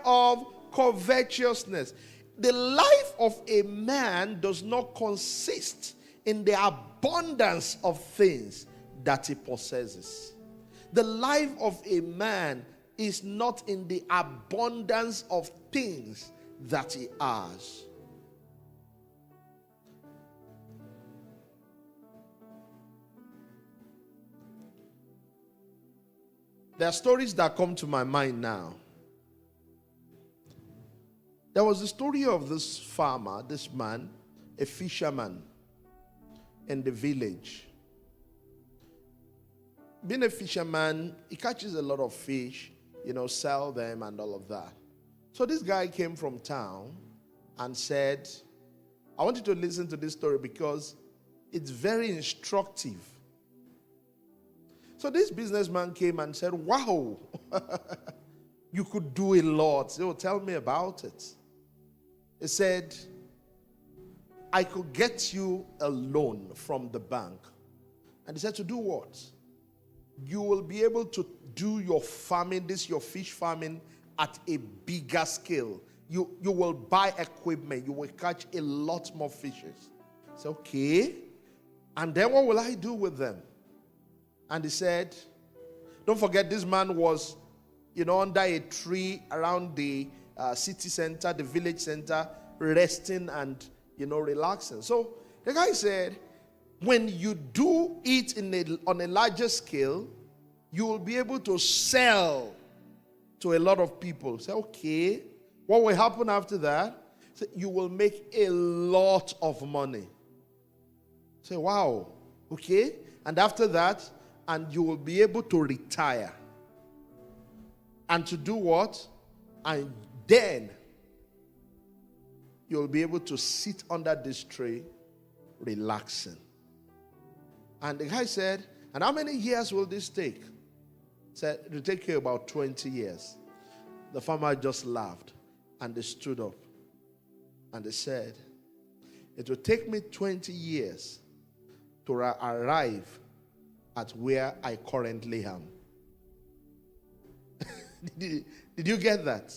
of covetousness. The life of a man does not consist in the abundance of things that he possesses. The life of a man is not in the abundance of things that he has. There are stories that come to my mind now. There was a story of this farmer, this man, a fisherman in the village. Being a fisherman, he catches a lot of fish, sell them and all of that. So this guy came from town and said, I want you to listen to this story because it's very instructive. So this businessman came and said, wow, you could do a lot. So tell me about it. He said, I could get you a loan from the bank. And he said, to do what? You will be able to do your farming, your fish farming, at a bigger scale. You will buy equipment. You will catch a lot more fishes. I said, okay. And then what will I do with them? And he said, don't forget, this man was, under a tree around the city center, the village center, resting and, relaxing. So the guy said, when you do it on a larger scale, you will be able to sell to a lot of people. Say, okay, what will happen after that? Say, you will make a lot of money. Say, wow, okay. And after that, and you will be able to retire. And to do what? And then you'll be able to sit under this tree, relaxing. And the guy said, and how many years will this take? He said, it will take you about 20 years. The farmer just laughed and they stood up. And they said, it will take me 20 years to arrive at where I currently am. Did you get that?